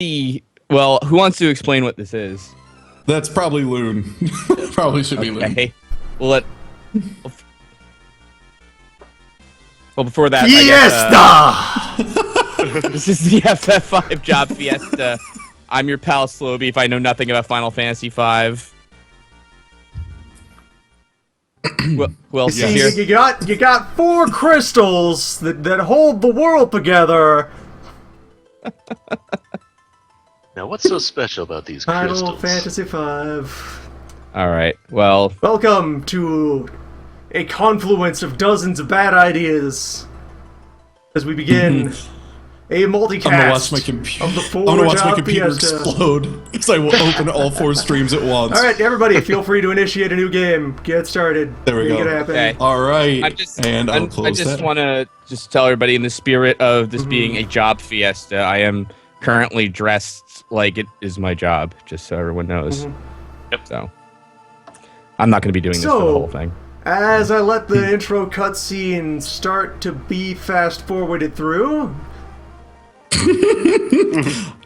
Well, who wants to explain what this is? That's probably Loon. Probably should be Loon. Okay. Well, before that, Fiesta! this is the FF5 job Fiesta. I'm your pal Slowbeef. I know nothing about Final Fantasy V. Who else is here? You got 4 crystals that hold the world together. Now, what's so special about these crystals? Final Fantasy V. All right. Well, Welcome to a confluence of dozens of bad ideas as we begin a multicast I'm gonna watch my computer. of the I'm gonna watch my four-job computer Fiesta. explode because I will open all 4 streams at once. All right, everybody, feel free to initiate a new game. Get started. There we Make go. it happen. Okay. All right, I close just that. want to tell everybody in the spirit of this being a job Fiesta, I am currently dressed like it is my job, just so everyone knows. Yep. So I'm not going to be doing this for the whole thing. As I let the intro cutscene start to be fast-forwarded through...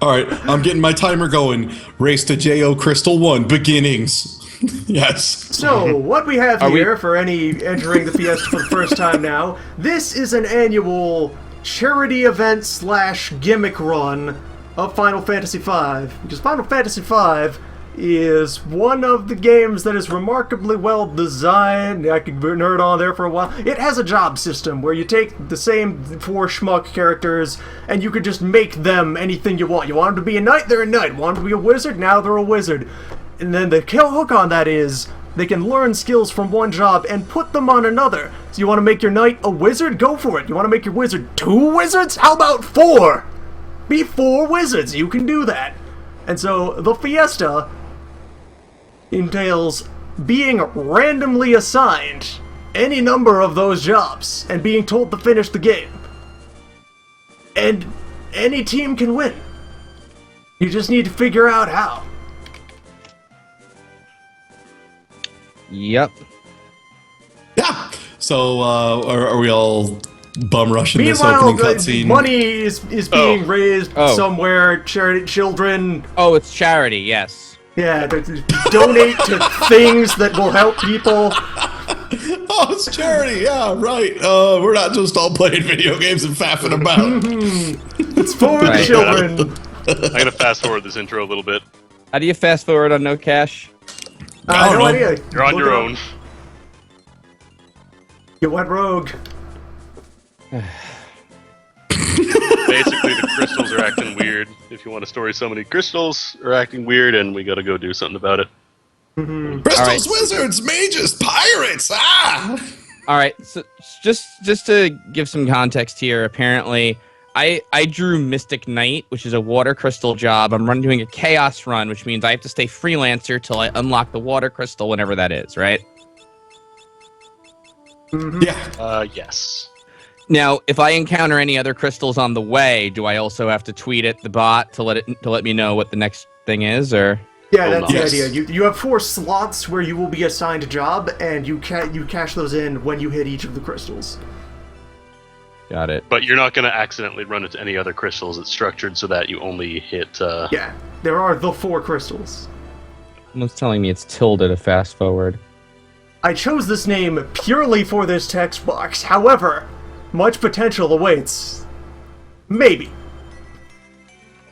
All right, I'm getting my timer going. Race to JO Crystal 1, beginnings. Yes. So, what we have here, for any entering the Fiesta for the first time now, this is an annual charity event / gimmick run of Final Fantasy V. Because Final Fantasy V is one of the games that is remarkably well designed. I could nerd on there for a while. It has a job system where you take the same 4 schmuck characters and you could just make them anything you want. You want them to be a knight, they're a knight. Want them to be a wizard, now they're a wizard. And then the kill hook on that is they can learn skills from one job and put them on another. So you want to make your knight a wizard? Go for it. You want to make your wizard 2 wizards? How about 4? Be 4 wizards. You can do that. And so the Fiesta entails being randomly assigned any number of those jobs and being told to finish the game. And any team can win. You just need to figure out how. Yep. Yeah. So, are we all bum rushing this Meanwhile, opening cutscene? money is being raised somewhere. Charity, children. Oh, it's charity, yes. Yeah, donate to things that will help people. Oh, it's charity. Yeah, right. We're not just all playing video games and faffing about. It's for the children. I'm gonna fast forward this intro a little bit. How do you fast forward on no cash? I don't No know. idea. You're on Look your it up. own. You went rogue. Basically, the crystals are acting weird. If you want a story, so many crystals are acting weird, and we gotta go do something about it. Crystals, wizards, mages, pirates. Ah. All right, so just to give some context here, apparently I drew Mystic Knight, which is a water crystal job. I'm doing a chaos run, which means I have to stay freelancer till I unlock the water crystal, whenever that is, right? Yeah. Yes. Now, if I encounter any other crystals on the way, do I also have to tweet at the bot to let me know what the next thing is, or? Yeah, that's Yes. the idea. You have 4 slots where you will be assigned a job, and you cash those in when you hit each of the crystals. Got it. But you're not gonna accidentally run into any other crystals. It's structured so that you only hit. Yeah, there are the 4 crystals. Someone's telling me it's tilde to fast forward. I chose this name purely for this text box. However, much potential awaits. Maybe.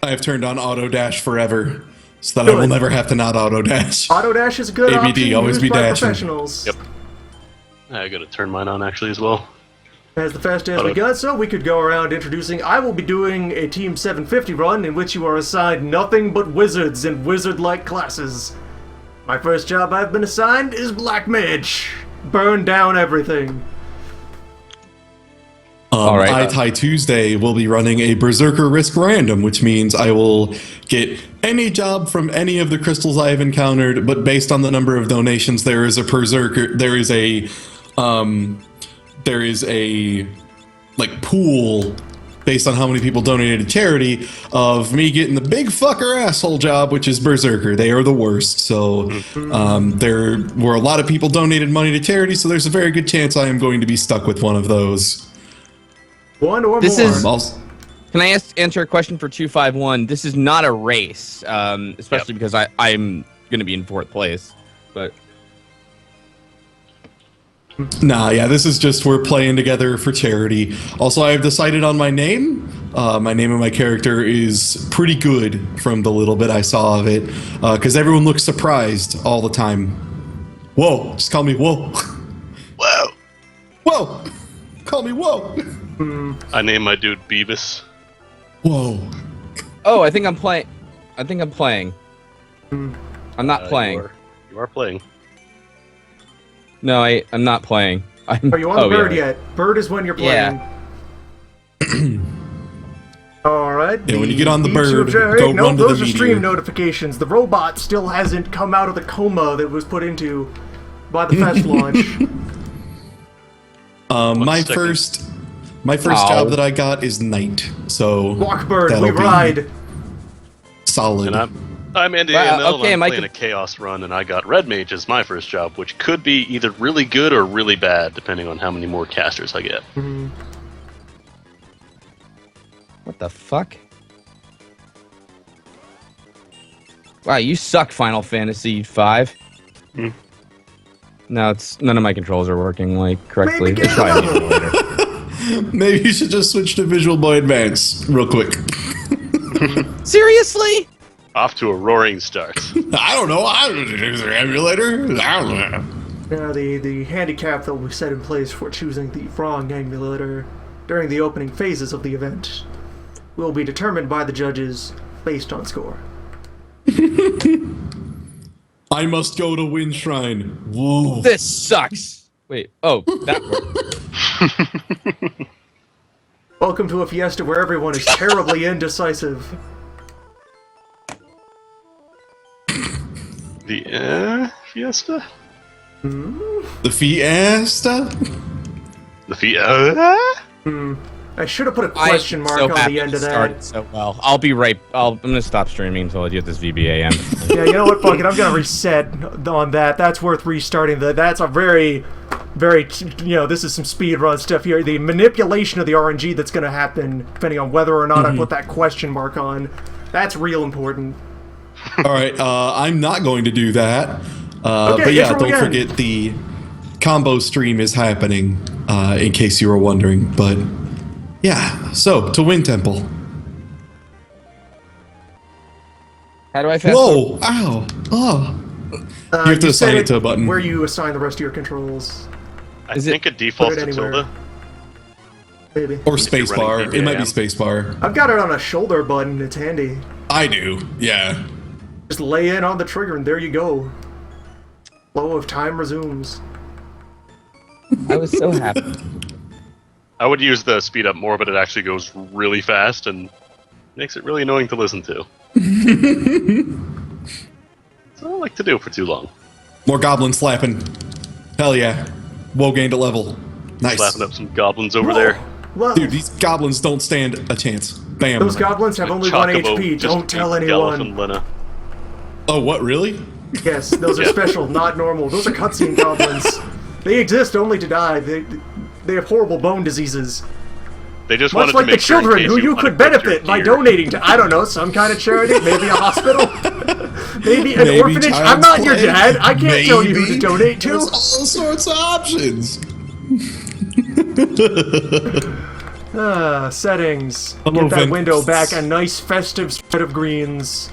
I have turned on auto dash forever, so that I will never have to not auto dash. Auto dash is a good ABD, option always used be by dashing. professionals. Yep. I gotta turn mine on actually as well. As the fast as we got, so we could go around introducing. I will be doing a Team 750 run in which you are assigned nothing but wizards and wizard-like classes. My first job I've been assigned is Black Mage. Burn down everything. All right. I Tuesday will be running a Berserker Risk Random, which means I will get any job from any of the crystals I have encountered, but based on the number of donations, there is a like pool based on how many people donated to charity of me getting the big fucker asshole job, which is Berserker. They are the worst. So there were a lot of people donated money to charity, so there's a very good chance I am going to be stuck with one of those. One or This more. is- Can I answer a question for 251? This is not a race, especially because I'm going to be in 4th place. But Nah, yeah, this is just we're playing together for charity. Also, I've decided on my name. My name of my character is pretty good from the little bit I saw of it, because everyone looks surprised all the time. Whoa, just call me Whoa. Whoa. Whoa, call me Whoa. I named my dude Beavis. Whoa. oh, I think I'm playing. I'm not playing. You are playing. No, I'm not playing. Are you on the bird yet? Bird is when you're playing. Yeah. Alright. Yeah, when you get on the bird, go run to the those are stream meteor. notifications. The robot still hasn't come out of the coma that was put into by the fest launch. My first job that I got is night, so Walk bird, that'll we be ride. solid. And I'm Andy Wow, AML, okay, and I'm Mike- playing a Chaos run, and I got Red Mage as my first job, which could be either really good or really bad, depending on how many more casters I get. What the fuck? Wow, you suck, Final Fantasy V. No, it's none of my controls are working correctly. Maybe It's get probably another an emulator. Maybe you should just switch to Visual Boy Advance real quick. Seriously? Off to a roaring start. I don't know. Is there an emulator? I don't know. Now, the handicap that we set in place for choosing the wrong emulator during the opening phases of the event will be determined by the judges based on score. I must go to Wind Shrine. Whoa. This sucks. Wait. Oh, that worked. Welcome to a fiesta where everyone is terribly indecisive. The Fiesta? The Fiesta? The Fiesta? I should have put a question mark on the end of that. Started so well. I'll be right. I'm gonna stop streaming until I get this VBAM. Yeah, you know what? Fuck it. I'm gonna reset on that. That's worth restarting. That's a very, this is some speedrun stuff here. The manipulation of the RNG that's gonna happen, depending on whether or not I put that question mark on, that's real important. All right, I'm not going to do that. Okay, but yeah, intro don't again. forget the combo stream is happening, in case you were wondering. But yeah, so to Wind Temple. How do I fast? Whoa! Ow! Oh! You have to assign set it to a button. Where you assign the rest of your controls, I Is it- think it defaults Put it to anywhere. tilde. maybe. Or If you're spacebar. running It might be VBAM. spacebar. I've got it on a shoulder button. It's handy. I do. Yeah. Just lay in on the trigger and there you go. Flow of time resumes. I was so happy. I would use the speed up more, but it actually goes really fast and makes it really annoying to listen to. So I don't like to do it for too long. More goblin slapping. Hell yeah. Whoa, gained a level. Nice. Slapping up some goblins over there. Well, Dude, these goblins don't stand a chance. Bam. those goblins have only 1 Chocobo HP. just Don't tell beat Galuf and anyone. Lena. Oh, what, really? Yes, those are Yeah. special, not normal. Those are cutscene goblins. They exist only to die. They have horrible bone diseases. They just Much wanted like to the make sure in children case who you wanted could to put your benefit by gear. donating to, I don't know, some kind of charity, maybe a hospital, maybe an Maybe orphanage. I'm Child's not your Play. dad. I can't tell you who to Maybe. donate to. There's all sorts of options. Settings. Hello, Get that Vin. window back. A nice festive spread of greens.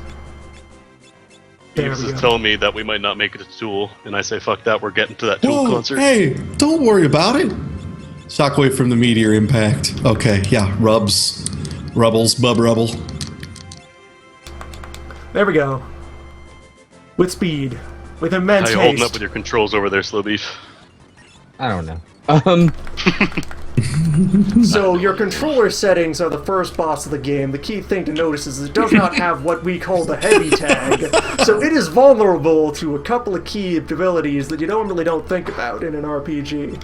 There This we is go. telling me that we might not make it to Tool, and I say, fuck that, we're getting to that Tool Whoa, concert. hey, don't worry about it. Shockwave from the meteor impact. Okay, yeah, rubbles, bub rubble. There we go. With speed. With How immense you holding up haste. with your controls over there, Slow Beef? I don't know. So your controller settings are the first boss of the game. The key thing to notice is it does not have what we call the heavy tag. So it is vulnerable to a couple of key abilities that you normally don't think about in an RPG.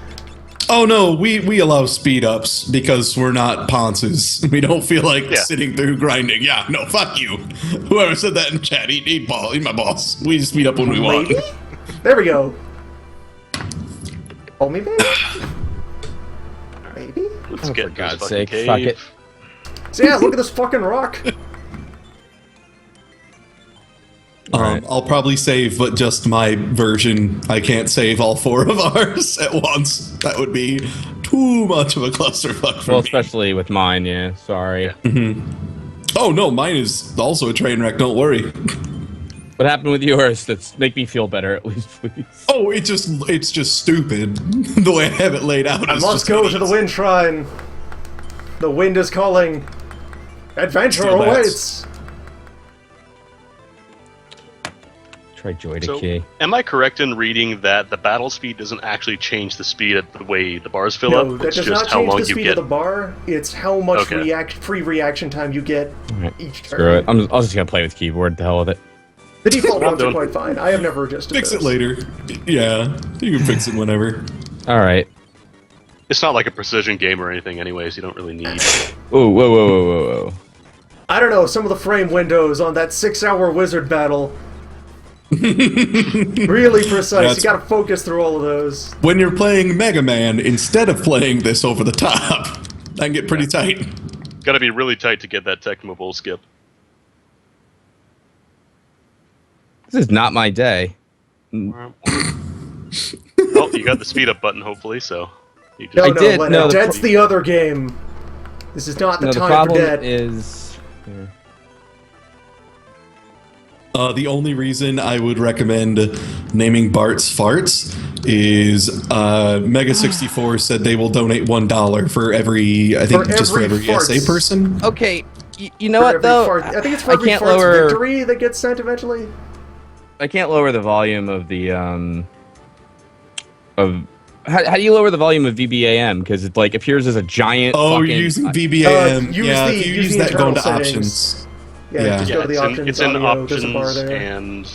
Oh no, we allow speed ups because we're not ponces. We don't feel like Yeah. sitting through grinding. Yeah, no, fuck you. Whoever said that in chat, eat my boss. We just speed up when we want. Maybe? There we go. Oh, me, baby? Maybe? Let's Oh, get for to God's this sake, fucking fuck cave. it. So yeah, look at this fucking rock. I'll probably save, but just my version. I can't save all 4 of ours at once. That would be too much of a clusterfuck for Well, me. especially with mine, yeah. Sorry. Oh no, mine is also a train wreck. Don't worry. What happened with yours? Let's make me feel better, at least, please. Oh, it's just stupid. The way I have it laid out. I is must just go to idiots. the wind shrine. The wind is calling. Adventure Steel bats. awaits. Try Joy to So, Key. am I correct in reading that the battle speed doesn't actually change the speed at the way the bars fill No, up? that It's does just not how change long the you speed get. of the bar. It's how much Okay. free reaction time you get Alright, each turn. Screw it. I was just gonna play with keyboard. The hell with it. The default I'm ones are doing- quite fine. I have never adjusted Fix those. it later. Yeah, you can fix it whenever. All right. It's not like a precision game or anything, anyways. You don't really need. Whoa, whoa, whoa, whoa, whoa, whoa. I don't know, some of the frame windows on that 6-hour wizard battle. Really precise. That's- You gotta focus through all of those. When you're playing Mega Man instead of playing this over the top, that can get pretty tight. Got to be really tight to get that Tecmo Bowl skip. This is not my day. Well, you got the speed up button, hopefully. So you just No, I no, did, Leonard, no, the that's the other game. This is not the No, the time for problem that. is. Yeah. The only reason I would recommend naming Bart's Farts is Mega64 said they will donate $1 for every, I think, For just for every every farts. ESA person. Okay, you know For what every though? fart- I think it's for I every can't fart's lower. victory that gets sent eventually. I can't lower the volume of the of. How do you lower the volume of VBAM? Because it like appears as a giant. Oh, fucking, you're using VBAM. use yeah, the- if you use use the that, go internal into settings. options. Yeah, Yeah. just yeah, go to the options. it's in audio, there's a bar options there. and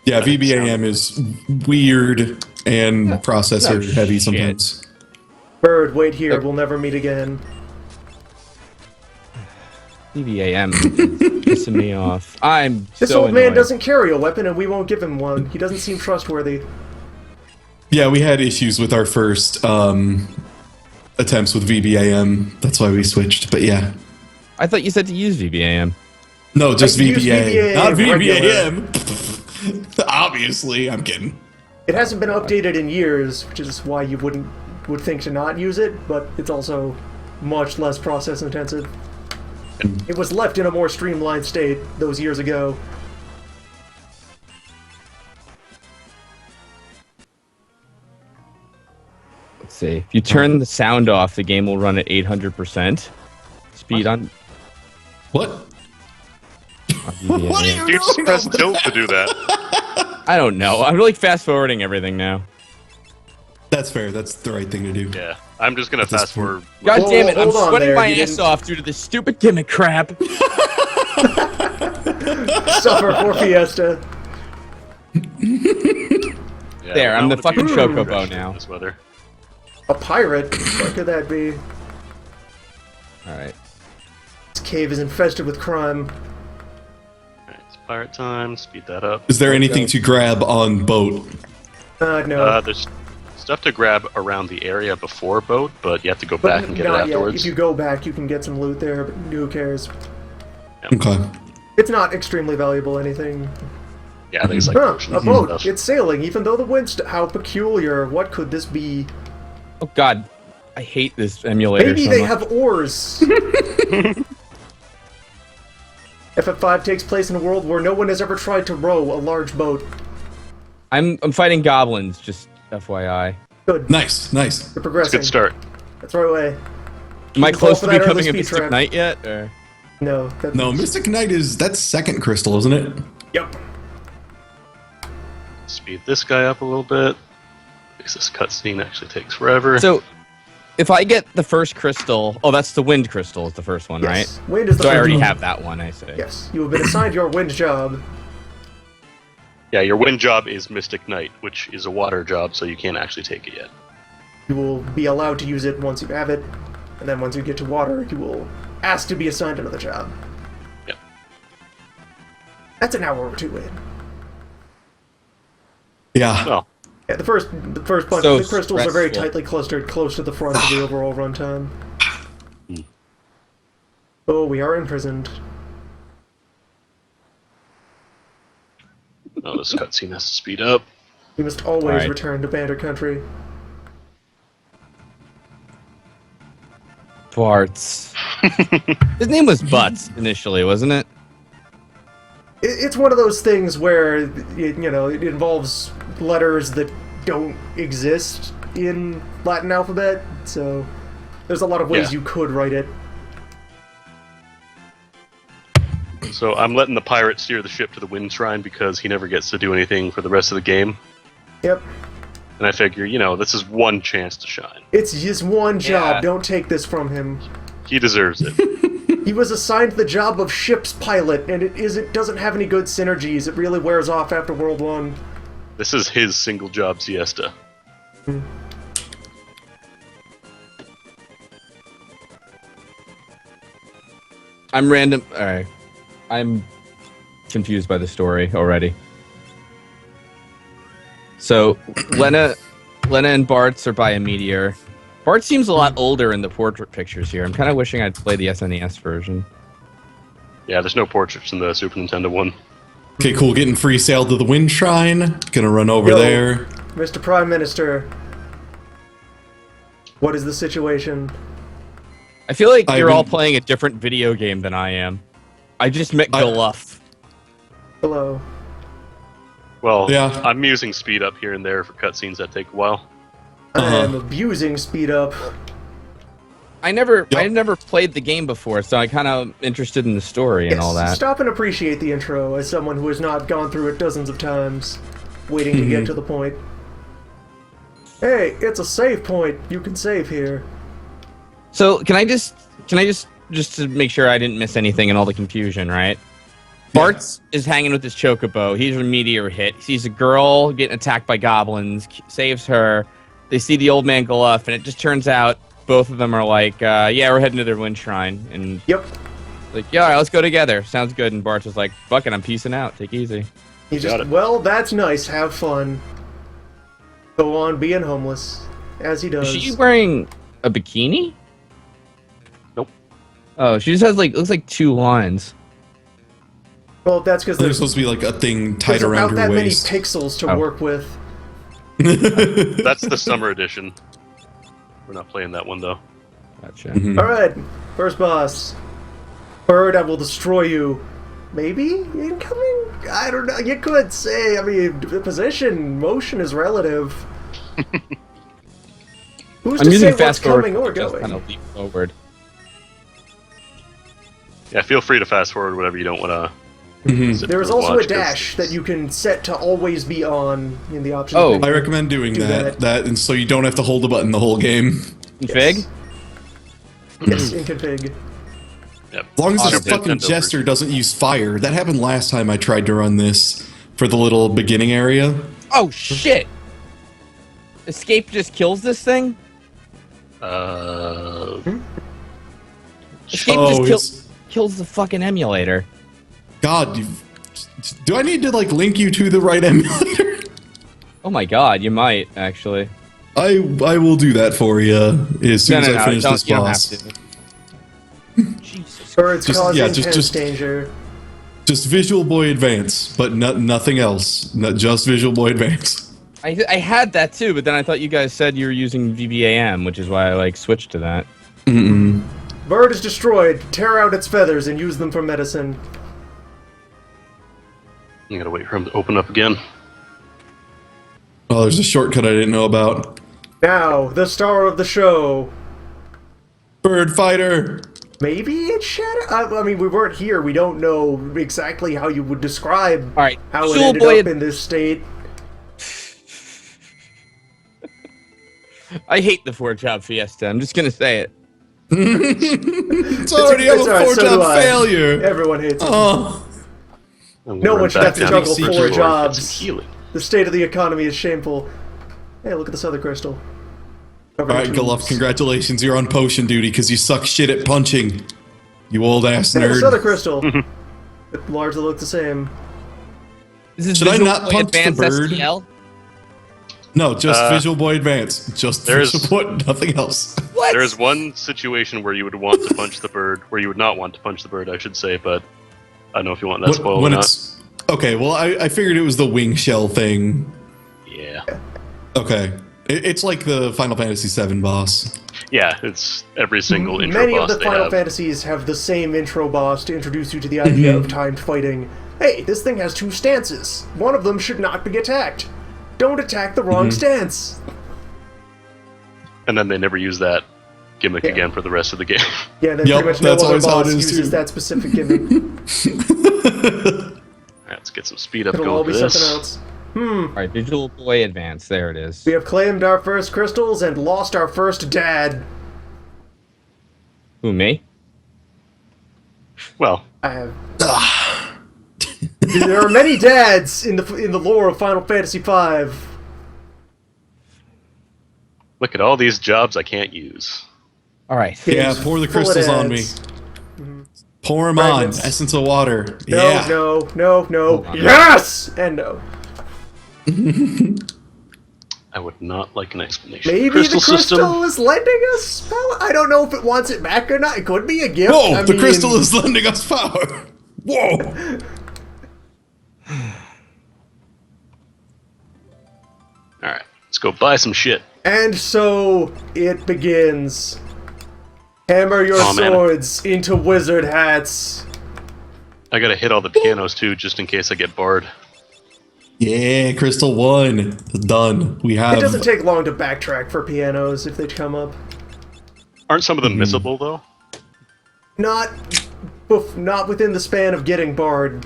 Yeah, That makes VBAM is weird and processor No heavy shit. sometimes. Bird, wait here. We'll never meet again. VBAM is pissing me off. I'm This so old man annoyed. doesn't carry a weapon, and we won't give him one. He doesn't seem trustworthy. Yeah, we had issues with our first attempts with VBAM. That's why we switched. But yeah. I thought you said to use VBAM. No, just I use VBA. Not VBA VBAM. Obviously, I'm kidding. It hasn't been updated in years, which is why you would think to not use it, but it's also much less process intensive. It was left in a more streamlined state those years ago. Let's see. If you turn the sound off, the game will run at 800% speed on. What? on What are VBAM. you you just doing press over tilt there? to do that. I don't know. I'm really fast forwarding everything now. That's fair. That's the right thing to do. Yeah, I'm just gonna this fast forward. God Whoa, damn it! I'm hold on sweating there, my you ass didn't- off due to this stupid gimmick crap. Suffer for Fiesta. Yeah, There, I I'm the wanna fucking be chocobo refreshed in now. This weather. A pirate? What could that be? All right. This cave is infested with crime. Alright, it's pirate time. Speed that up. Is there anything to grab on boat? No. There's stuff to grab around the area before boat, but you have to go But back and get it not yet. afterwards. If you go back, you can get some loot there, but who cares? Okay. It's not extremely valuable anything. Yeah, I think it's like Huh, potions a and boat. stuff. It's sailing, even though the wind's... How peculiar. What could this be? Oh God, I hate this emulator. Maybe so they much. have oars. FF5 takes place in a world where no one has ever tried to row a large boat. I'm fighting goblins. Just FYI. Good. Nice. Nice. You're It's a progressing. good start. That's the right way. Am I Keep close to going for that becoming early a speed Mystic trap. Knight yet? Or? No. No, Mystic Knight that's second crystal, isn't it? Yep. Speed this guy up a little bit. Because this cutscene actually takes forever. So, if I get the first crystal, oh, that's the wind crystal. Is the first one, Yes. right? Wind is the So I first already one. have that one. I say. Yes. You have been assigned your wind job. yeah, your wind job is Mystic Knight, which is a water job, so you can't actually take it yet. You will be allowed to use it once you have it, and then once you get to water, you will ask to be assigned another job. Yep. That's an hour or two in. Yeah. Well, Yeah, the first bunch So the crystals are very stressful. tightly clustered close to the front of the overall runtime. Oh, we are imprisoned. Oh, this cutscene has to speed up. We must always return to Banner Country. Bart's. His name was Butts initially, wasn't it? It's one of those things where, it involves letters that don't exist in Latin alphabet, so there's a lot of ways you could write it. So I'm letting the pirate steer the ship to the Wind Shrine because he never gets to do anything for the rest of the game. Yep. And I figure, this is one chance to shine. It's his one job. Yeah. Don't take this from him. He deserves it. He was assigned the job of ship's pilot, and it doesn't have any good synergies. It really wears off after World 1. This is his single job siesta. Alright. I'm confused by the story already. So, Lena and Bart's are by a meteor. Bart seems a lot older in the portrait pictures here. I'm kind of wishing I'd play the SNES version. Yeah, there's no portraits in the Super Nintendo one. Okay, cool. Getting free sail to the Wind Shrine. Gonna run over there. Mr. Prime Minister, what is the situation? I feel like you're all playing a different video game than I am. I just met Goluff. Hello. Well, Yeah. I'm using speed up here and there for cutscenes that take a while. I am abusing speed up. I never played the game before, so I'm kind of interested in the story and all that. Stop and appreciate the intro as someone who has not gone through it dozens of times, waiting to get to the point. Hey, it's a save point. You can save here. So can I just to make sure I didn't miss anything in all the confusion, right? Bart is hanging with his chocobo. He's a meteor hit. He sees a girl getting attacked by goblins, saves her. They see the old man Goluff, and it just turns out both of them are like, yeah, we're heading to their Wind Shrine. And like, yeah, all right, let's go together. Sounds good. And Bart's was like, fuck it, I'm peacing out. Take it easy. He just, well, that's nice. Have fun. Go on being homeless, as he does. Is she wearing a bikini? Nope. Oh, she just has looks like 2 lines. Well, that's because there's supposed to be like a thing tied around her waist. There's about that many pixels to work with. That's the summer edition. We're not playing that one, though. Gotcha. Alright, first boss. Bird, I will destroy you. Maybe? Incoming? I don't know. You could say, I mean, position, motion is relative. Who's to say what's coming or going? Kind of leap forward. Yeah, feel free to fast forward whatever you don't want to. There is also a dash that you can set to always be on in the options. Oh, I recommend doing that, and so you don't have to hold the button the whole game. Config? Yes, in config. Yep. As long as the fucking jester doesn't use fire. That happened last time I tried to run this for the little beginning area. Oh shit! Escape just kills this thing? Escape just kills the fucking emulator. God, do I need to link you to the right emulator? Oh my god, you might actually. I will do that for you as soon as I finish this boss. Jesus. Birds cause intense danger. Just Visual Boy Advance, but nothing else. Not just Visual Boy Advance. I had that too, but then I thought you guys said you were using VBAM, which is why I switched to that. Bird is destroyed. Tear out its feathers and use them for medicine. You gotta wait for him to open up again. Oh, there's a shortcut I didn't know about. Now, the star of the show. Bird Fighter! Maybe it's Shadow? I mean, we weren't here. We don't know exactly how you would describe how it ended up in this state. I hate the 4-job Fiesta. I'm just gonna say it. It's already a 4-job failure! Everyone hates it. Oh. No one should have to juggle 4 jobs. Healing. The state of the economy is shameful. Hey, look at this other crystal. Alright, Goluff, congratulations. You're on potion duty because you suck shit at punching. You old ass Hey, nerd. this other crystal. It largely look the same. Is this Should I not punch the bird? STL? No, just Visual Boy Advance. Just Visual Boy, nothing else. What? There's one situation where you would want to punch the bird, where you would not want to punch the bird, I should say, but I don't know if you want that spoiled or not. Okay, well, I figured it was the wing shell thing. Yeah. Okay. It's like the Final Fantasy VII boss. Yeah, it's every single intro Many boss of the they Final have. Fantasies have the same intro boss to introduce you to the idea of timed fighting. Hey, this thing has 2 stances. One of them should not be attacked. Don't attack the wrong stance. And then they never use that gimmick again for the rest of the game. Yeah, then pretty much no other boss uses that specific gimmick. Alright, let's get some speed up It'll going all for be this. something else. Alright, Visual Boy Advance. There it is. We have claimed our first crystals and lost our first dad. Who, me? Well, I have. There are many dads in the lore of Final Fantasy V. look at all these jobs I can't use. Alright. Yeah, pour the crystals on me. Pour them on. Fragments. Essence of water. No, Yeah. no. Yes! And no. I would not like an explanation. Maybe Crystal the crystal system. is lending us power? I don't know if it wants it back or not. It could be a gift. Whoa, the crystal is lending us power. Whoa. Alright, let's go buy some shit. And so it begins. Hammer your man. swords into wizard hats. I gotta hit all the pianos too, just in case I get barred. Yeah, Crystal 1. Done. We have... It doesn't take long to backtrack for pianos if they come up. Aren't some of them missable though? Not within the span of getting barred.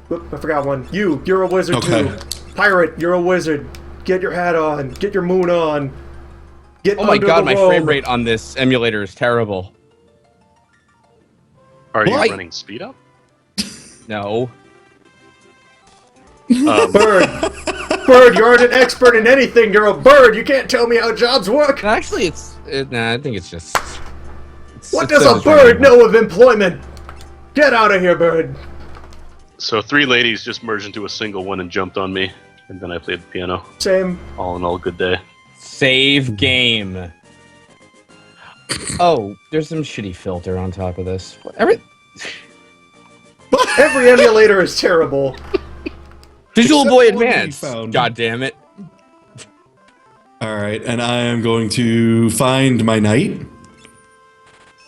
Oop, I forgot one. You're a wizard too. Pirate, you're a wizard. Get your hat on. Get your moon on. Get Oh my under god, the my robe. frame rate on this emulator is terrible. Are you What? running speed up? No. Bird, you aren't an expert in anything. You're a bird. You can't tell me how jobs work. Actually, nah, I think it's just... What does a bird know of employment? Get out of here, bird. So 3 ladies just merged into a single one and jumped on me, and then I played the piano. Same. All in all, good day. Save game. Oh, there's some shitty filter on top of this. Every emulator is terrible. Visual Except Boy the one we Advance. found. God damn it. All right, and I am going to find my knight.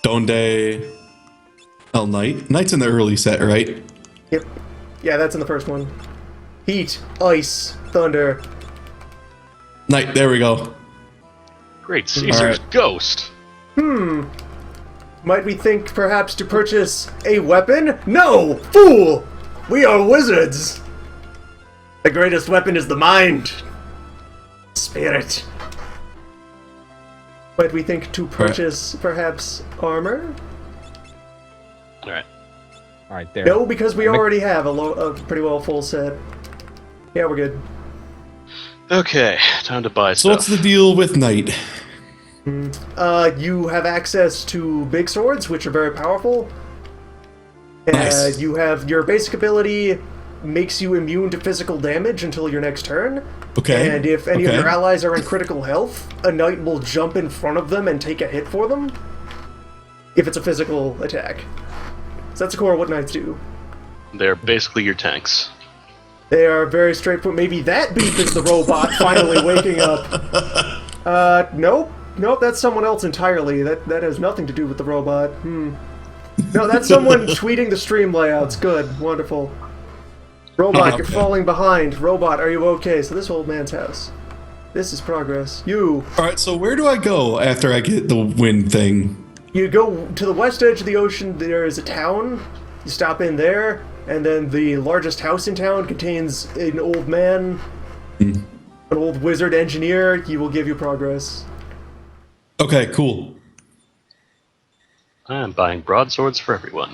Donde El Knight. Knight's in the early set, right? Yep. Yeah, that's in the first one. Heat, ice, thunder. Knight, there we go. Great Caesar's Alright. ghost. Might we think perhaps to purchase a weapon? No! Fool! We are wizards! The greatest weapon is the mind. Spirit. Might we think to purchase perhaps armor? Alright. Alright, there. No, because we already have a pretty well full set. Yeah, we're good. Okay, time to buy So stuff. what's the deal with Knight? You have access to big swords, which are very powerful. Nice. You have your basic ability makes you immune to physical damage until your next turn. Okay. And if any of okay. your allies are in critical health, a knight will jump in front of them and take a hit for them. If it's a physical attack. So that's the core of what knights do. They're basically your tanks. They are very straightforward. Maybe that beep is the robot finally waking up. Nope. Nope, that's someone else entirely. That has nothing to do with the robot. No, that's someone tweeting the stream layouts. Good. Wonderful. Robot, you're falling behind. Robot, are you okay? So this old man's house. This is progress. You. All right, so where do I go after I get the wind thing? You go to the west edge of the ocean. There is a town. You stop in there, and then the largest house in town contains an old man, an old wizard engineer. He will give you progress. Okay, cool. I'm buying broadswords for everyone.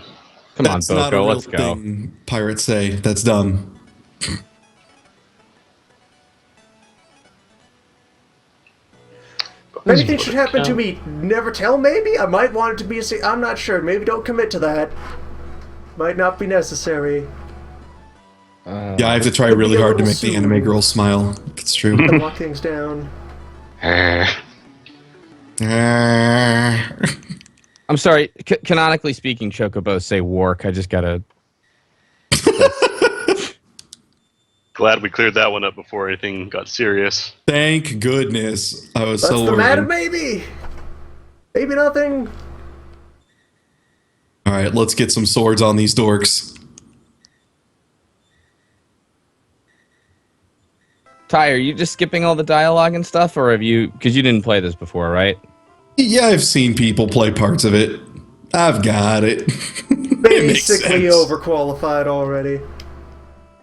Come on, That's not a Boko, real let's go. thing pirates say. That's dumb. If anything should happen to me, never tell, maybe? I might want it to be a I'm not sure. Maybe don't commit to that. Might not be necessary. Yeah, I have to try really hard to make the anime girl smile. It's true. Lock things down. I'm sorry. Canonically speaking, chocobos say wark. I just gotta. Glad we cleared that one up before anything got serious. Thank goodness. I was That's so the worried. matter, maybe. Maybe nothing. All right, let's get some swords on these dorks. Ty, are you just skipping all the dialogue and stuff, or have you? Because you didn't play this before, right? Yeah, I've seen people play parts of it. I've got it. It makes Basically sense. overqualified already.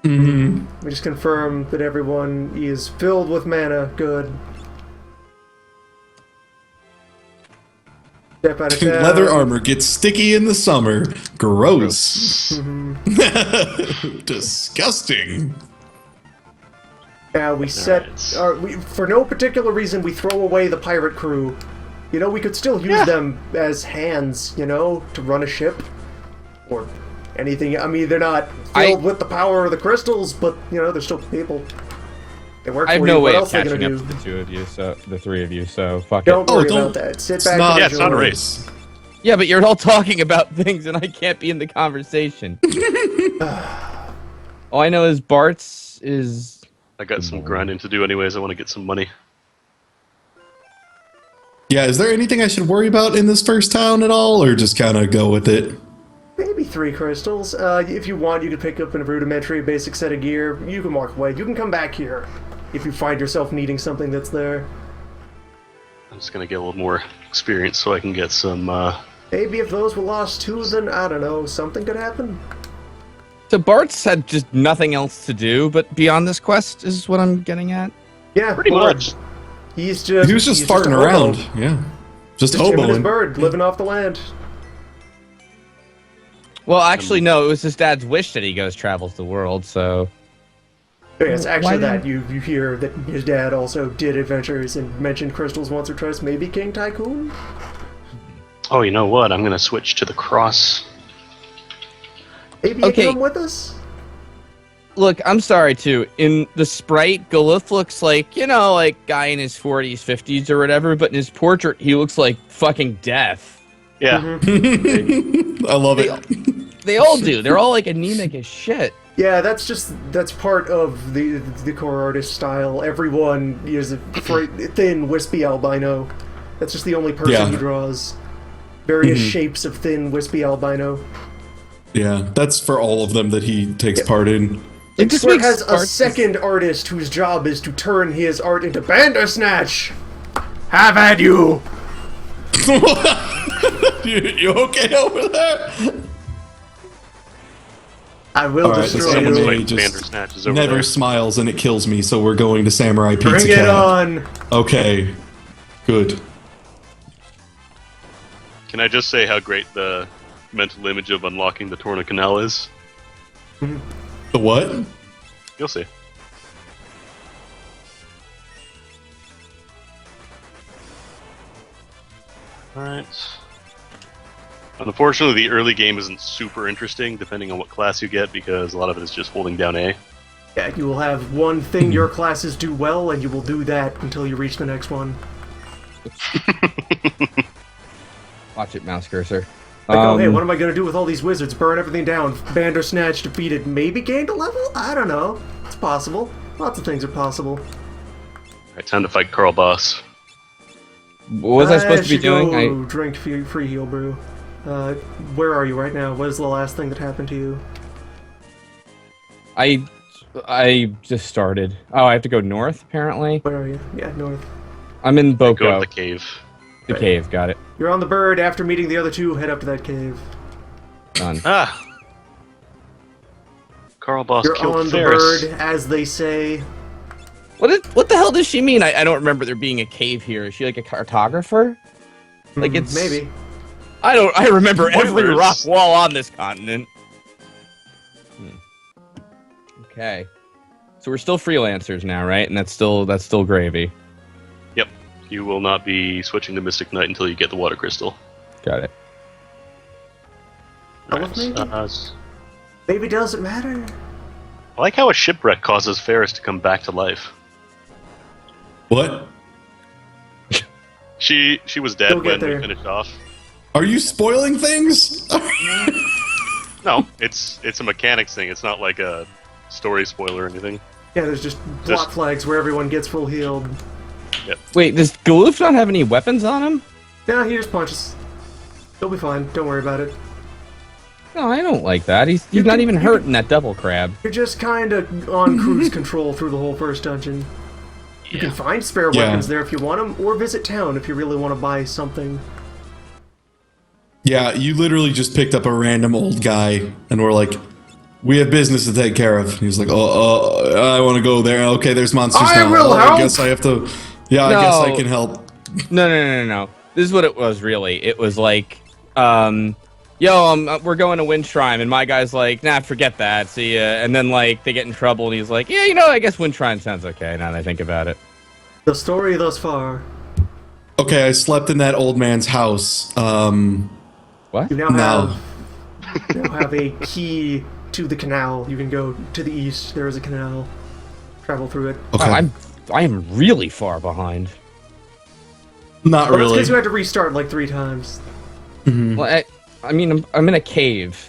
We just confirm that everyone is filled with mana. Good. Step out of town. Leather armor gets sticky in the summer. Gross. Disgusting. Now we set Alright. for no particular reason we throw away the pirate crew. You know, we could still use them as hands, you know, to run a ship or anything. I mean, they're not filled with the power of the crystals, but you know, they're still people. They work I have for no you. What way of else are they catching gonna up do? to the two of you, so the three of you. So fuck Don't it. worry don't- about that. Sit It's back not, and Yeah, it's not a enjoy. race. Yeah, but you're all talking about things, and I can't be in the conversation. All I know is Bart's is. I got some grinding to do anyways. I want to get some money. Yeah, is there anything I should worry about in this first town at all, or just kind of go with it? Maybe 3 crystals. If you want, you could pick up a rudimentary basic set of gear. You can walk away. You can come back here if you find yourself needing something that's there. I'm just going to get a little more experience so I can get some... Maybe if those were lost too, then I don't know, something could happen. So Bart's had just nothing else to do, but beyond this quest is what I'm getting at. Yeah, Pretty much. He was just He a farting hobo. around. Yeah. Just Just him and his hoboing. bird living off the land. Well, actually, no. It was his dad's wish that he travels the world. So Yes, actually, Why that you hear that his dad also did adventures and mentioned crystals once or twice. Maybe King Tycoon. Oh, you know what? I'm going to switch to the cross. Maybe you Okay. come with us. look, I'm sorry too. In the sprite, Golith looks like, you know, like guy in his 40s, 50s, or whatever. But in his portrait, he looks like fucking death. Yeah. I love it. They all do. They're all like anemic as shit. Yeah, that's part of the core artist style. Everyone is a thin, wispy albino. That's just the only person Yeah. he draws. Various shapes of thin, wispy albino. Yeah, that's for all of them that he takes part in. It just Squirt makes has a Sparks- second artist whose job is to turn his art into Bandersnatch. Have at you. You okay over there? I will All right, destroy this Someone's anime you. like just Bandersnatch is over never there. smiles and it kills me, so we're going to Samurai Pizza Bring it Cat. on. Okay, good. Can I just say how great the mental image of unlocking the Torna Canal is? The what? You'll see. Alright. Unfortunately, the early game isn't super interesting, depending on what class you get, because a lot of it is just holding down A. Yeah, you will have one thing your classes do well, and you will do that until you reach the next one. Watch it, mouse cursor. Like, oh, hey, what am I gonna do with all these wizards? Burn everything down. Bandersnatch defeated. Maybe gained a level? I don't know. It's possible. Lots of things are possible. Alright, time to fight Carl Boss. What was I supposed to be should doing? go drink free heal brew. Where are you right now? What is the last thing that happened to you? I just started. Oh, I have to go north, apparently. Where are you? Yeah, north. I'm in Go Boko. to the cave. The cave, got it. You're on the bird. After meeting the other two, head up to that cave. Done. Ah! Carl Boss You're killed on Ferris. the bird, as they say. What the hell does she mean? I don't remember there being a cave here. Is she like a cartographer? Like it's Maybe. I remember every Spoilers. rock wall on this continent. Okay. So we're still freelancers now, right? And that's still gravy. Yep. You will not be switching to Mystic Knight until you get the Water Crystal. Got it. Elf maybe? s- Maybe doesn't matter. I like how a shipwreck causes Ferris to come back to life. What? She was dead We'll get when we there. finished off. Are you spoiling things? No, it's a mechanics thing. It's not like a story spoiler or anything. Yeah, there's just block flags where everyone gets full healed. Wait, does Galoof not have any weapons on him? Yeah, he just punches. He'll be fine. Don't worry about it. No, I don't like that. He's not even hurt in that double crab. You're just kind of on cruise control through the whole first dungeon. You can find spare weapons there if you want them, or visit town if you really want to buy something. Yeah, you literally just picked up a random old guy, and we're like, we have business to take care of. And he's like, I want to go there. Okay, there's monsters now. I guess I have to. Yeah, I guess I can help. No. This is what it was, really. It was like, we're going to Windshrine, and my guy's like, nah, forget that, see ya. And then, like, they get in trouble, and he's like, yeah, I guess Windshrine sounds okay, now that I think about it. The story thus far. Okay, I slept in that old man's house. What? You now have a key to the canal. You can go to the east. There is a canal. Travel through it. Okay. I am really far behind. Not Well, that's really. because you had to restart like 3 times. Well, I mean, I'm in a cave.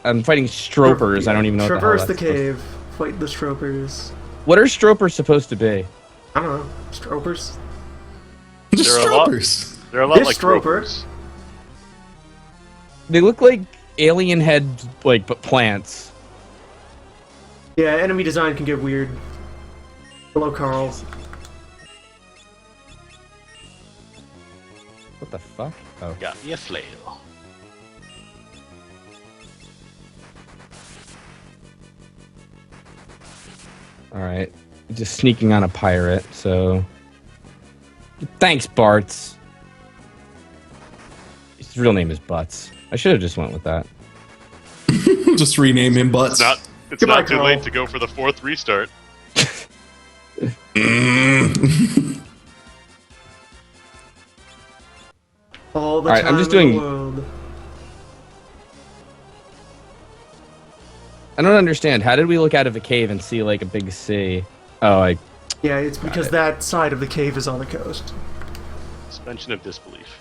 I'm fighting Stropers. I don't even know what the hell Traverse the that's supposed cave. Fight the Stropers. to- What are Stropers supposed to be? I don't know. Stropers? Just There are a lot- stropers. They're a lot This like Stroper. ropers. They look like alien head, like, but plants. Yeah, enemy design can get weird. Hello, Carl. What the fuck? Oh. Got me a flail. Alright. Just sneaking on a pirate, so... Thanks, Bartz. His real name is Butts. I should have just went with that. Just rename him Butts. It's Goodbye, not too Carl. late to go for the 4th restart. All the Alright, time I'm just in doing- the world. I don't understand. How did we look out of a cave and see, like, a big sea? Oh, Yeah, it's because that side of the cave is on the coast. Suspension of disbelief.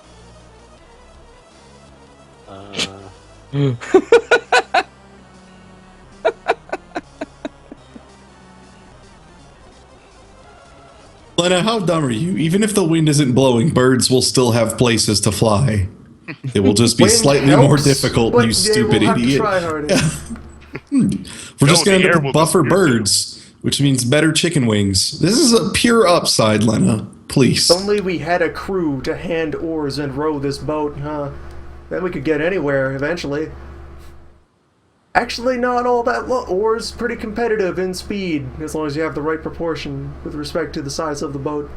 Lena, how dumb are you? Even if the wind isn't blowing, birds will still have places to fly. It will just be Wind slightly more helps, difficult, but you they stupid will have to idiot. try harder. We're just No, going the to air end will up buffer disappear too. birds, which means better chicken wings. This is a pure upside, Lena. Please. If only we had a crew to hand oars and row this boat, huh? Then we could get anywhere eventually. Actually, not all that oars pretty competitive in speed, as long as you have the right proportion with respect to the size of the boat.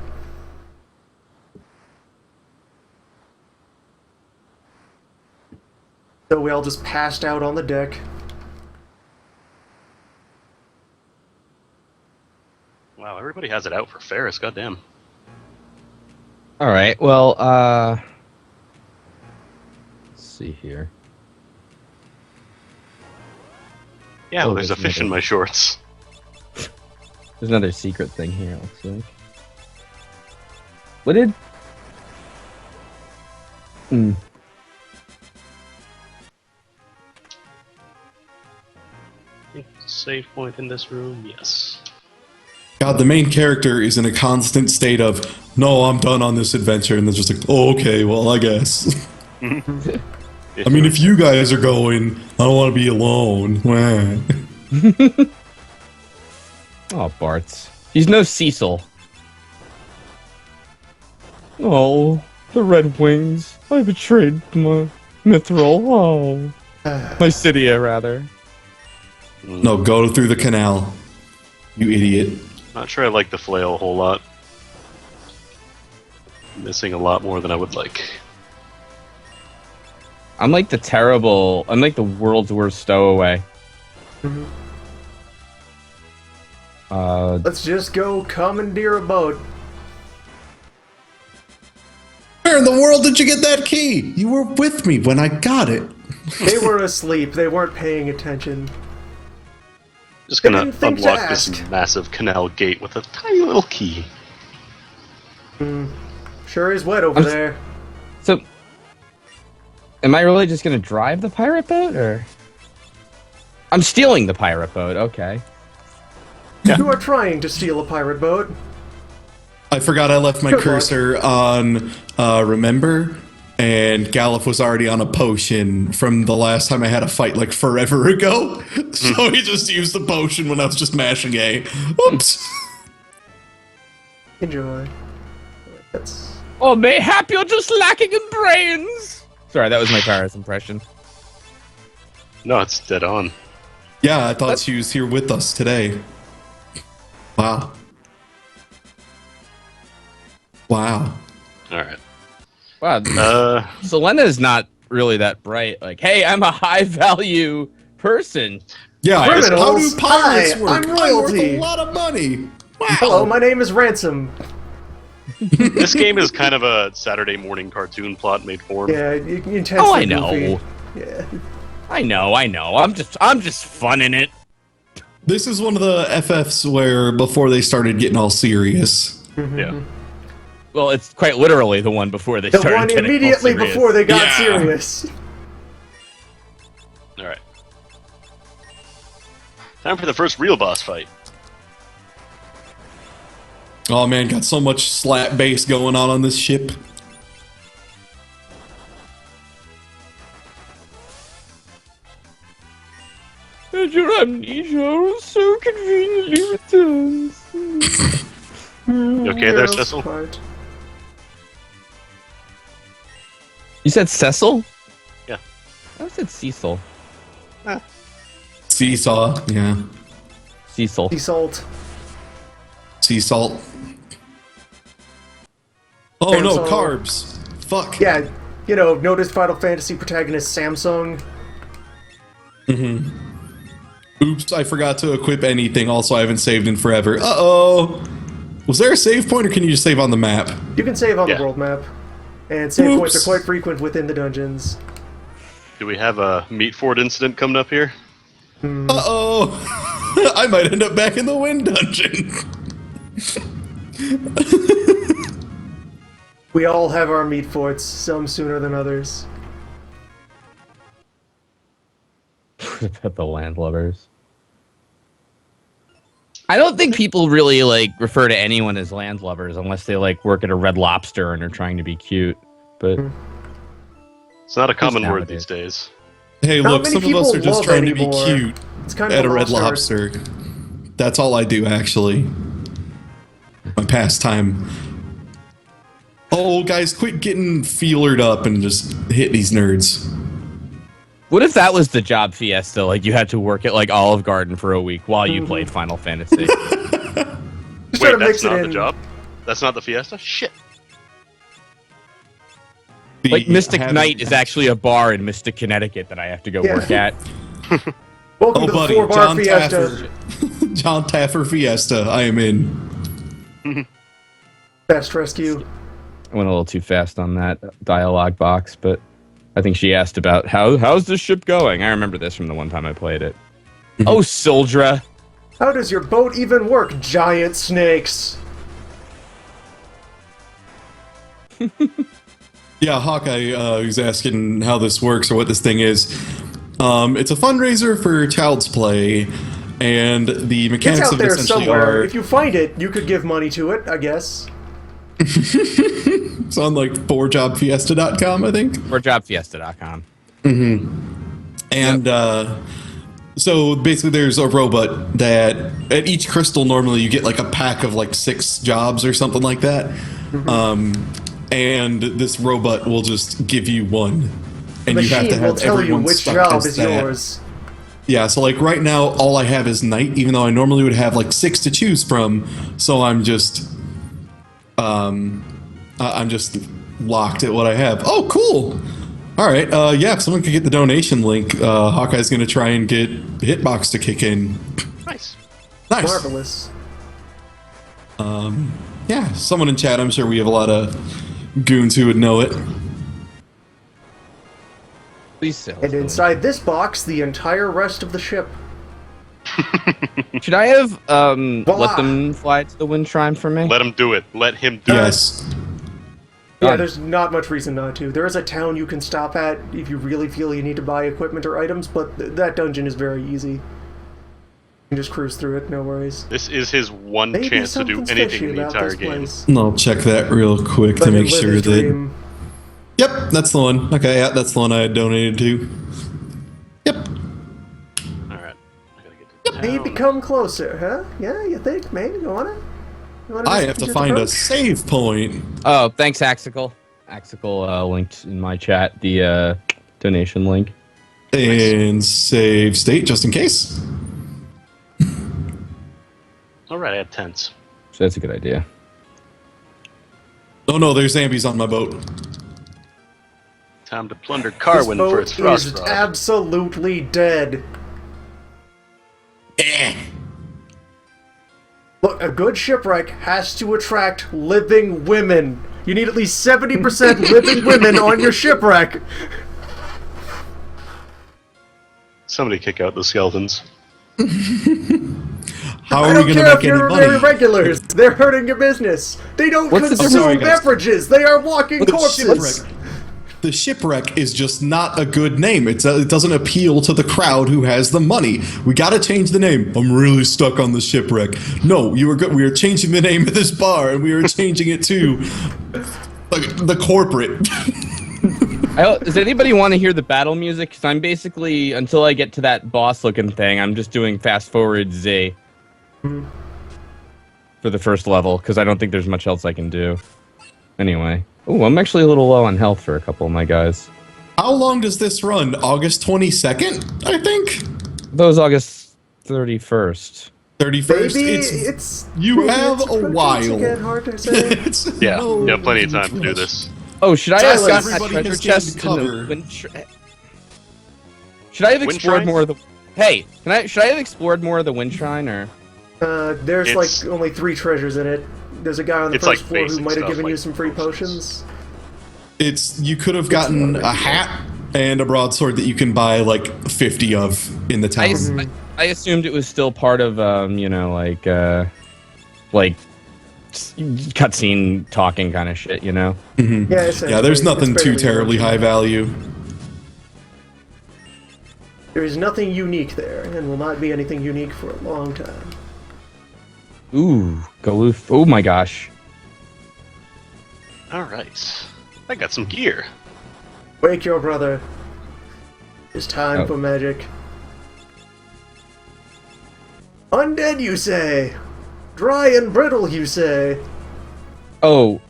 So we all just passed out on the deck. Wow, everybody has it out for Ferris, goddamn. alright. Well, let's see here. Yeah, Oh, well, there's a there's fish in another- my shorts. There's another secret thing here, it looks like. What did... Save point in this room, yes. God, the main character is in a constant state of, no, I'm done on this adventure. And then just like, oh, okay, well, I guess. I mean, if you guys are going, I don't want to be alone. Wah. Oh, Bartz. He's no Cecil. Oh, the Red Wings. I betrayed my Mithril. Oh. My Cydia, rather. No, go through the canal. You idiot. Not sure I like the flail a whole lot. Missing a lot more than I would like. I'm like the world's worst stowaway. Let's just go commandeer a boat. Where in the world did you get that key? You were with me when I got it. They were asleep. They weren't paying attention. Just gonna didn't think to unlock this ask. massive canal gate with a tiny little key. Sure is wet over there. So, am I really just gonna drive the pirate boat, or I'm stealing the pirate boat? Okay. You are trying to steal a pirate boat. I forgot I left my Good luck. cursor on Remember, and Galuf was already on a potion from the last time I had a fight like forever ago. So he just used the potion when I was just mashing A. Oops. Enjoy. That's... Oh, mayhap you're just lacking in brains. Sorry, that was my Paris impression. No, it's dead on. Yeah, I thought she was here with us today. Wow. Wow. All right. Wow. Selena is not really that bright. Like, hey, I'm a high value person. Yeah, Criminals? how do pirates Hi, work? I'm royalty. I worth a lot of money. Wow. Hello, my name is Ransom. This game is kind of a Saturday morning cartoon plot made for him. Yeah, intensely Oh, I know. goofy. Yeah. I know. I'm just funning it. This is one of the FFs where before they started getting all serious. Yeah. Well, it's quite literally the one before they The started one getting all immediately serious. before they got Yeah. serious. All right. Time for the first real boss fight. Oh man, got so much slap bass going on this ship. And your amnesia so conveniently returns. You okay there, Yeah, Cecil? part. You said Cecil? Yeah. I said Cecil. Seesaw, yeah. Cecil. Sea salt. Sea salt. Oh Samsung. no, carbs. Fuck. Yeah, you know, noticed Final Fantasy protagonist Samsung. Oops, I forgot to equip anything. Also, I haven't saved in forever. Uh-oh. Was there a save point, or can you just save on the map? You can save on Yeah. the world map. And save points are Oops. quite frequent within the dungeons. Do we have a meat fort incident coming up here? Uh-oh. I might end up back in the wind dungeon. We all have our meat forts, some sooner than others. The landlubbers. I don't think people really like refer to anyone as landlubbers unless they like work at a Red Lobster and are trying to be cute. But It's not a common word nowadays. these days. Hey, Not look, many some of us people are just love trying to anymore. be cute It's kind of at a Red lost art. Lobster. That's all I do, actually. My pastime. Oh, guys, quit getting feelered up and just hit these nerds. what if that was the job, Fiesta? Like you had to work at like Olive Garden for a week while you played Final Fantasy. Just try Wait, to mix that's it not in. the job? That's not the Fiesta? Shit. Like Mystic Having- Night is actually a bar in Mystic, Connecticut that I have to go Yeah. work at. Welcome Oh, to buddy, the 4-bar John Fiesta. Taffer. John Taffer Fiesta. I am in. Best rescue. I went a little too fast on that dialogue box, but I think she asked about how's this ship going. I remember this from the one time I played it. Oh, Sildra. How does your boat even work, giant snakes? Yeah, Hawkeye who's asking how this works or what this thing is. It's a fundraiser for Child's Play, and the It's mechanics out of it there essentially somewhere. are... If you find it, you could give money to it, I guess. It's on like 4jobfiesta.com, I think. Or jobfiesta.com. And so basically there's a robot that at each crystal normally you get like a pack of like 6 jobs or something like that. And this robot will just give you one. And you have Machine to have will tell you everyone which stuck job as is that. yours. Yeah, so like right now all I have is night, even though I normally would have like 6 to choose from. So I'm just locked at what I have. Oh, cool. All right. Yeah, if someone could get the donation link, Hawkeye's going to try and get Hitbox to kick in. Nice. Nice. Marvelous. Yeah, someone in chat, I'm sure we have a lot of goons who would know it. Please sell. And inside this box, the entire rest of the ship. Should I have Voila. let them fly to the wind shrine for me? Let him do it. Let him do Yes. Yeah, Done. there's not much reason not to. There is a town you can stop at if you really feel you need to buy equipment or items, but that dungeon is very easy. You can just cruise through it, no worries. it. This is his one Maybe chance to do something's anything fishy in the about entire this game. place. I'll check that real quick to Let him make live sure his that. dream. Yep, that's the one. Okay, yeah, that's the one I had donated to. Yep. Alright. I gotta get to town. Maybe come closer, huh? Yeah, you think? Maybe? You wanna I have to just find a approach? save point. Oh, thanks, Axical. Axical linked in my chat the donation link. And save state just in case. Alright, I have tents. So that's a good idea. Oh no, there's zombies on my boat. Time to plunder This Carwin for boat its frost is rod. absolutely dead. Look, a good shipwreck has to attract living women. You need at least 70% living women on your shipwreck. Somebody kick out the skeletons. How I are don't we care gonna if make any you're money? irregulars. They're hurting your business. They don't What's the consume difference? Sorry, guys. beverages. They are walking The corpses. The shipwreck is just not a good name. It doesn't appeal to the crowd who has the money. We gotta change the name. I'm really stuck on the shipwreck. No, you were good. We are changing the name of this bar, and we are changing it to the corporate. Does anybody want to hear the battle music? Because I'm basically, until I get to that boss-looking thing, I'm just doing fast-forward Z for the first level, because I don't think there's much else I can do. Anyway. Oh, I'm actually a little low on health for a couple of my guys. How long does this run? August 22nd, I think. That was August 31st. 31st. Maybe It's you maybe have it's a approaching while. to get hard to say. It's- Yeah, no, you have plenty of it's time to do rush. this. Oh, should I have Silas, gotten that everybody treasure has gained chest in cover. the wind Should I have Wind explored shrine? more of the... Hey, should I have explored more of the wind shrine, or... There's It's- like only 3 treasures in it. There's a guy on the It's first like floor who basic might have stuff, given you like some free potions. potions. You could have gotten a hat and a broadsword that you can buy like 50 of in the town. I assumed it was still part of, cutscene talking kind of shit, you know? Yeah, Yeah, there's essentially, nothing it's too fairly terribly original. high value. There is nothing unique there, and will not be anything unique for a long time. Ooh, Galoof. Oh my gosh. Alright. I got some gear. Wake your brother. It's time Oh. for magic. Undead, you say? Dry and brittle, you say? Oh,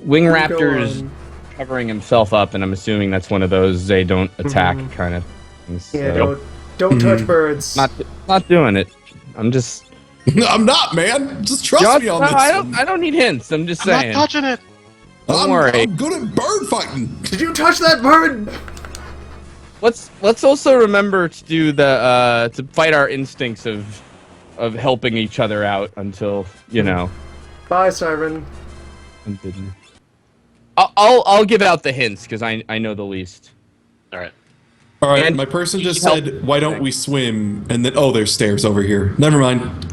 Wing Go Raptor's on. covering himself up, and I'm assuming that's one of those they don't attack kind of things. Yeah, so- don't touch birds. Not doing it. I'm just... I'm not, man. Just trust Just- me on no, this. I don't need hints. I'm just I'm saying. not touching it! Don't worry. I'm good at bird fighting. Did you touch that bird? Let's also remember to do the to fight our instincts of helping each other out until Bye, Siren. I'll give out the hints because I know the least. Alright. All right, And my person just help. said, "Why don't we swim?" And then, oh, there's stairs over here. Never mind.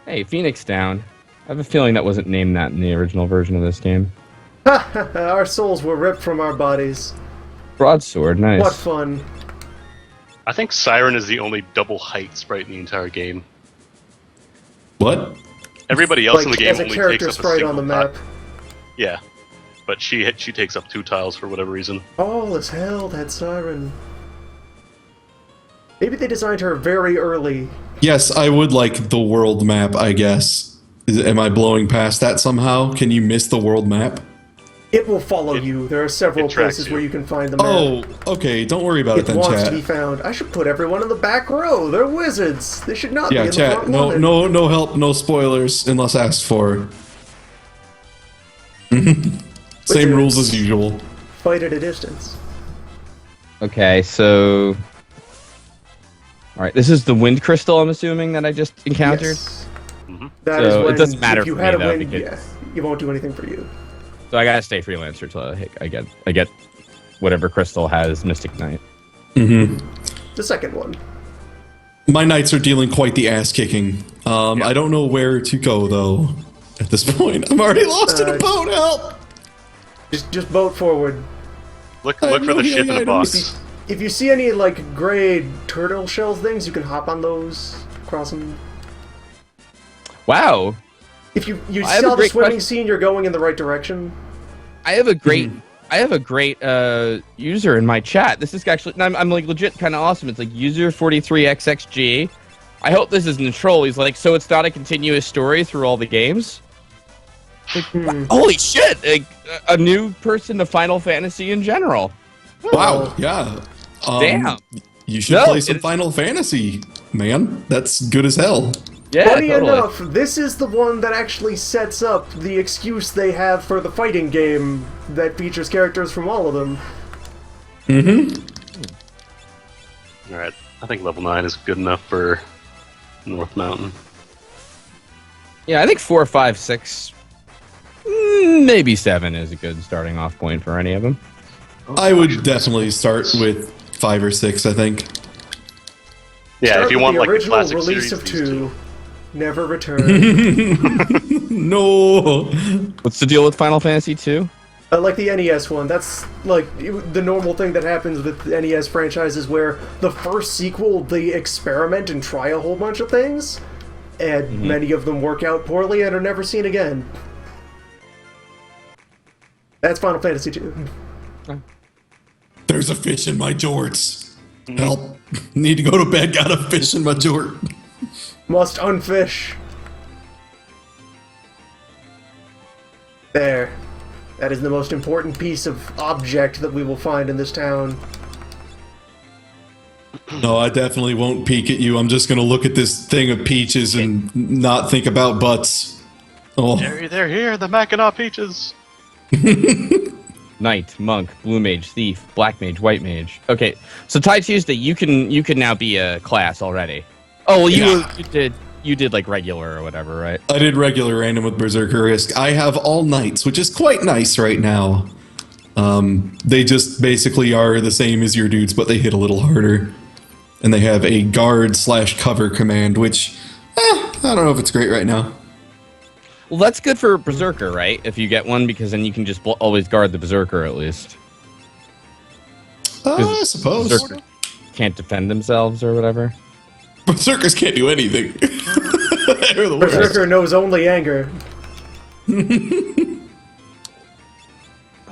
Hey, Phoenix down. I have a feeling that wasn't named that in the original version of this game. Our souls were ripped from our bodies. Broadsword, nice. What fun. I think Siren is the only double height sprite in the entire game. What? Everybody else Like, in the game as a only character takes up a sprite single on the map. tile. Yeah. But she takes up 2 tiles for whatever reason. All is hell, that Siren. Maybe they designed her very early. Yes, I would like the world map. I guess. Am I blowing past that somehow? Can you miss the world map? It will follow you. There are several it tracks places you. where you can find the map. Oh, okay. Don't worry about it It then, wants chat. to be found. I should put everyone in the back row. They're wizards. They should not Yeah, be in the chat. front No, line. no help, no spoilers unless asked for. Same Wizards. rules as usual. Fight at a distance. Okay, so... Alright, this is the wind crystal, I'm assuming, that I just encountered? Yes. Mhm. That is So it when, doesn't matter if you for had me, a though, win, because- yeah, it won't do anything for you. So I gotta stay freelancer till I get whatever crystal has Mystic Knight. Mm-hmm. The second one. My knights are dealing quite the ass kicking. I don't know where to go though. At this point, I'm already lost in a boat. Help! Just boat forward. Look for the ship in a box. If you see any like gray turtle shell things, you can hop on those, cross them. Wow. If you saw the swimming scene, you're going in the right direction. I have a great user in my chat. This is actually I'm like legit kind of awesome. It's like user 43xxg. I hope this isn't a troll. He's like, so it's not a continuous story through all the games. Like, holy shit! Like, a new person to Final Fantasy in general. Wow. Yeah. Damn. You should play some Final Fantasy, man. That's good as hell. Yeah, funny enough, this is the one that actually sets up the excuse they have for the fighting game that features characters from all of them. Alright, I think level 9 is good enough for North Mountain. Yeah, I think 4, 5, 6, maybe 7 is a good starting off point for any of them. I would definitely start with 5 or 6, I think. Yeah, if you want the like the original classic release series, of these 2, never return. No. What's the deal with Final Fantasy 2? Like the NES one, that's like the normal thing that happens with the NES franchises where the first sequel, they experiment and try a whole bunch of things, and many of them work out poorly and are never seen again. That's Final Fantasy 2. There's a fish in my jorts. Help. Need to go to bed, got a fish in my jort. Must unfish. There. That is the most important piece of object that we will find in this town. No, I definitely won't peek at you. I'm just gonna look at this thing of peaches and not think about butts. Oh. They're here, the Mackinac peaches. Knight, monk, blue mage, thief, black mage, white mage. Okay, so Ty Tuesday, you can now be a class already. Oh, well, you did like regular or whatever, right? I did regular random with Berserker Risk. I have all knights, which is quite nice right now. They just basically are the same as your dudes, but they hit a little harder. And they have a guard/cover command, which, I don't know if it's great right now. Well, that's good for Berserker, right? If you get one, because then you can just always guard the Berserker at least. I suppose. Berserker can't defend themselves or whatever. Berserkers can't do anything. They're the worst. Berserker knows only anger.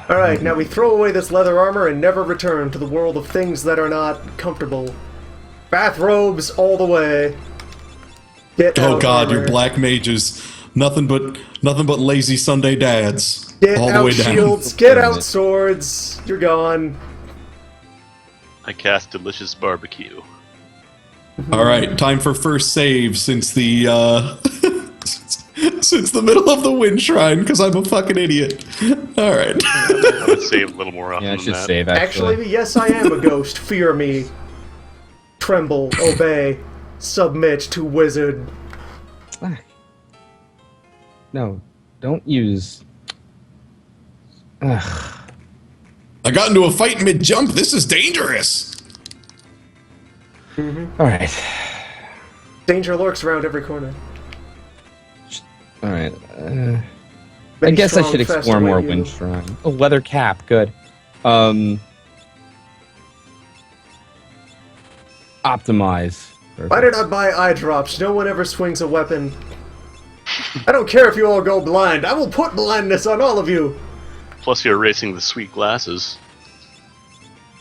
Alright, now we throw away this leather armor and never return to the world of things that are not comfortable. Bathrobes all the way. Oh god, your black mages. Nothing but lazy Sunday dads. Get all out the way down. shields, get out swords. You're gone. I cast Delicious Barbecue. Alright, time for first save since the since the middle of the wind shrine, because I'm a fucking idiot. Alright. I would save a little more often Yeah, I than should that. save actually. Actually, yes, I am a ghost. Fear me. Tremble, obey, submit to wizard. No, don't use. Ugh. I got into a fight mid-jump. This is dangerous. All right. Danger lurks around every corner. All right. I Many guess I strong, should fast explore more await you. wind shrine. Oh, leather cap, good. Optimize. Why did I buy eye drops? No one ever swings a weapon. I don't care if you all go blind. I will put blindness on all of you. Plus you're erasing the sweet glasses.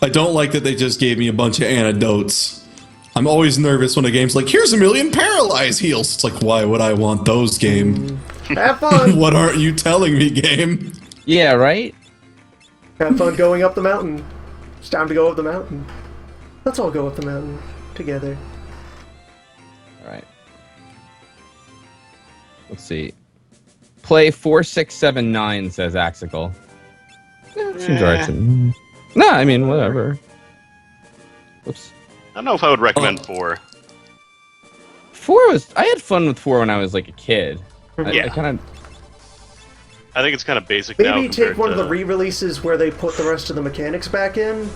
I don't like that they just gave me a bunch of antidotes. I'm always nervous when a game's like, here's 1,000,000 paralyze heals. It's like, why would I want those, game? Have fun. What aren't you telling me, game? Yeah, right? Have fun going up the mountain. It's time to go up the mountain. Let's all go up the mountain together. All right. Let's see. Play 4, 6, 7, 9, says Axical. Yeah, seems alright to me. No, I mean, whatever. Whoops. I don't know if I would recommend 4. 4 was... I had fun with 4 when I was, like, a kid. Yeah. I kind of... I think it's kind of basic now. Maybe take compared one of to- the re-releases where they put the rest of the mechanics back in.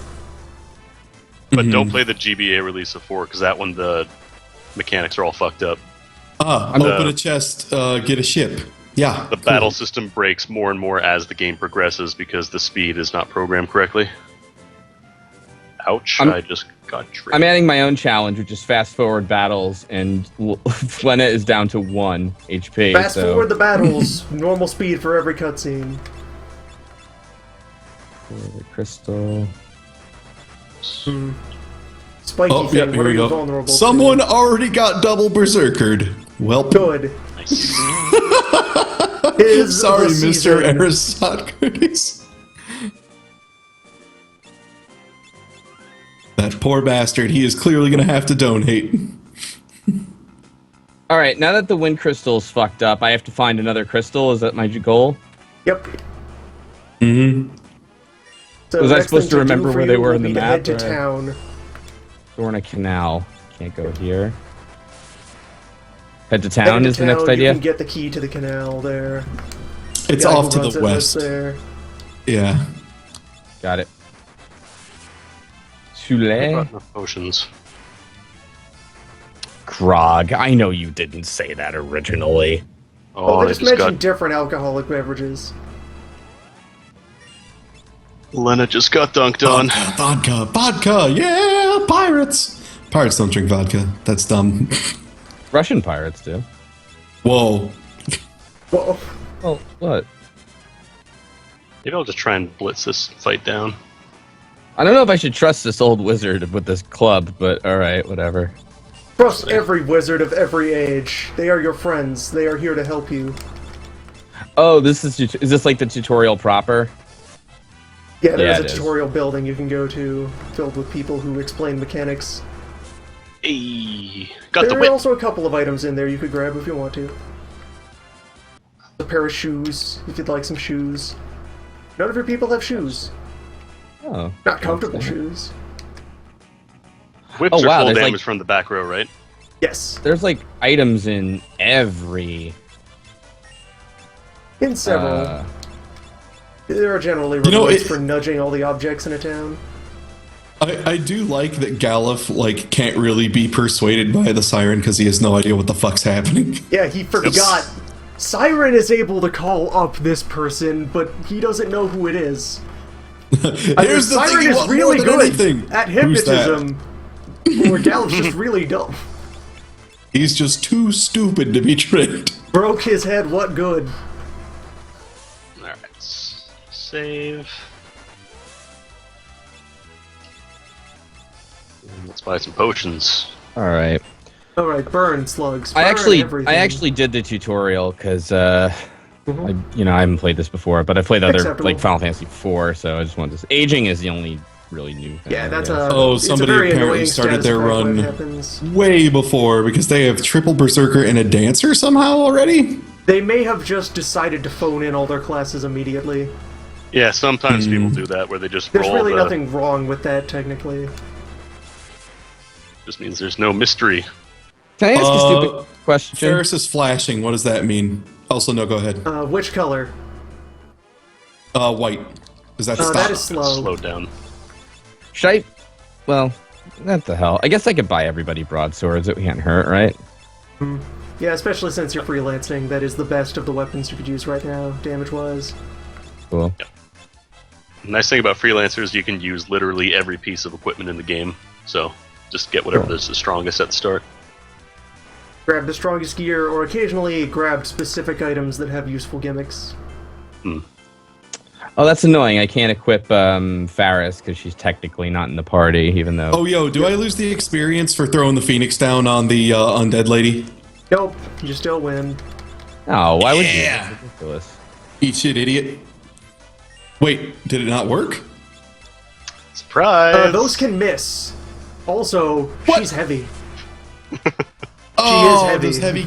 But don't play the GBA release of 4, because that one, the mechanics are all fucked up. Open a chest, get a ship. Yeah. The battle system breaks more and more as the game progresses because the speed is not programmed correctly. Ouch, I just got tripped. I'm adding my own challenge, which is fast forward battles, and Lena is down to 1 HP. Fast forward the battles, normal speed for every cutscene. Crystal. Spiky thing, here what are we you go. vulnerable Someone to? already got double berserkered. Well, Good. Nice. sorry, the Mr. season. Aristocrates. That poor bastard. He is clearly going to have to donate. All right, now that the wind crystal's fucked up, I have to find another crystal. Is that my goal? Yep. Mm-hmm. So Was I next supposed thing to do remember for where they you were will in the be to map, head to or- town. We're in a canal. Can't go here. Head to Head town to is the next town, idea? You can get the key to the canal there. It's guy who off to runs the it lives west. There. Yeah. Got it. I've Chule? got enough potions. Grog. I know you didn't say that originally. Oh, I they just just mentioned got different alcoholic beverages. Lena just got dunked on. Vodka, yeah, pirates. Pirates don't drink vodka. That's dumb. Russian pirates do. Whoa. Whoa. Oh, what? Maybe I'll just try and blitz this fight down. I don't know if I should trust this old wizard with this club, but alright, whatever. Trust every wizard of every age. They are your friends. They are here to help you. Oh, is this like the tutorial proper? Yeah, there's it a is. tutorial building you can go to, filled with people who explain mechanics. Hey, got the There are whip. also a couple of items in there you could grab if you want to. A pair of shoes, if you'd like some shoes. None of your people have shoes. Oh. Not comfortable shoes. Whips Oh, wow, are full there's, damage like- from the back row, right? Yes. There's like items in every... In several. uh, There are generally You know, rewards it- for nudging all the objects in a town. I do like that Galuf, like, can't really be persuaded by the siren because he has no idea what the fuck's happening. Yeah, he forgot. Siren is able to call up this person, but he doesn't know who it is. Here's the Siren thing, you is want really more than good anything. at Who's that? hypnotism, or Galup's just really dumb. He's just too stupid to be tricked. Broke his head, what good? Alright, save. Let's buy some potions. Alright. Alright, burn slugs. I burn actually everything. did the tutorial because I haven't played this before, but I played other Acceptable. like Final Fantasy IV, so I just wanted to. Aging is the only really new thing. Yeah, I that's guess. a. Oh, it's a somebody very apparently annoying started status their effect when it run happens. way before because they have triple berserker and a dancer somehow already. They may have just decided to phone in all their classes immediately. Yeah, sometimes people do that where they just There's roll really the... nothing wrong with that, technically. Just means there's no mystery. Can I ask a stupid question? Ferris is flashing. What does that mean? Also, no, go ahead. Which color? White. Is that stop? That is slow. Slowed down. Should I? Well, what the hell? I guess I could buy everybody broadswords. It can't hurt, right? Yeah, especially since you're freelancing, that is the best of the weapons you could use right now, damage-wise. Cool. The nice thing about freelancers, you can use literally every piece of equipment in the game. So just get whatever is the strongest at the start. Grab the strongest gear, or occasionally grab specific items that have useful gimmicks. Oh, that's annoying. I can't equip Faris because she's technically not in the party, even though. Oh, yo, do I lose the experience for throwing the phoenix down on the undead lady? Nope, you still win. Oh, why would you? Yeah. That's ridiculous. Eat shit, idiot. Wait, did it not work? Surprise! Those can miss. Also, What? she's heavy. Oh, heavy. does heavy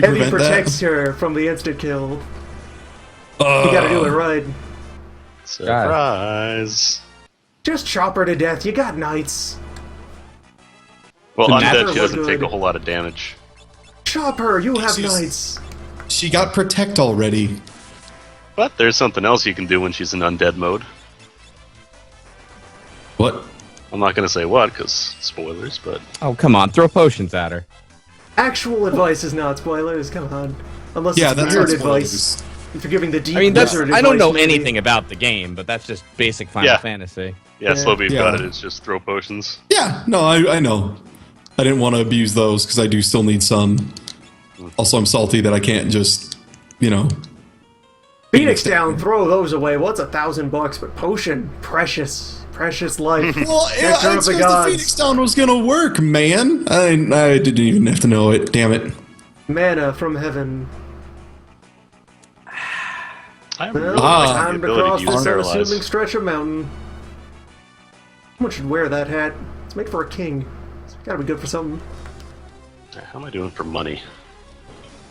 Heavy prevent protects that? her from the instant kill. You gotta do it right. Surprise! Just chop her to death, you got knights. Well, The undead, matter she doesn't was take good. a whole lot of damage. Chop her, you have She's- knights. She got protect already. But there's something else you can do when she's in undead mode. What? I'm not gonna say what, because spoilers, but... Oh, come on. Throw potions at her. Actual advice is not spoilers, come on. Unless Yeah, it's that's weird not advice. spoilers. If you're giving the deep I mean, that's. wizard I don't advice, know maybe. anything about the game, but that's just basic Final Yeah. Fantasy. Yeah, Slowbeef got Yeah. it. It's just throw potions. Yeah, no, I know. I didn't want to abuse those because I do still need some. Also, I'm salty that I can't just, Phoenix down, throw those away. What's $1,000? But potion, precious life. Well, yeah, Nectar of it's the because the gods. Phoenix Down was gonna work, man. I didn't even have to know it. Damn it. Mana from heaven. I Well, really like time the to ability cross to this use unassuming Paralyze. stretch of mountain. Someone should wear that hat. It's made for a king. It's gotta be good for something. How am I doing for money?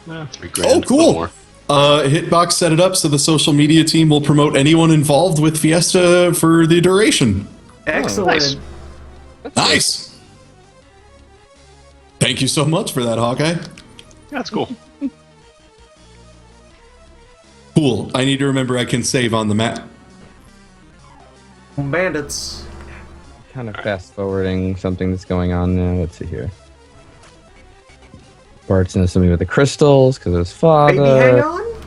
$3 grand. Oh, a little cool. more. Hitbox set it up so the social media team will promote anyone involved with Fiesta for the duration. Excellent. nice. Nice. Thank you so much for that, Hawkeye. That's cool. Cool. I need to remember I can save on the map. Bandits. Kind of fast forwarding something that's going on now. Let's see here. Bart's into something with the crystals because of his father. Maybe hang on?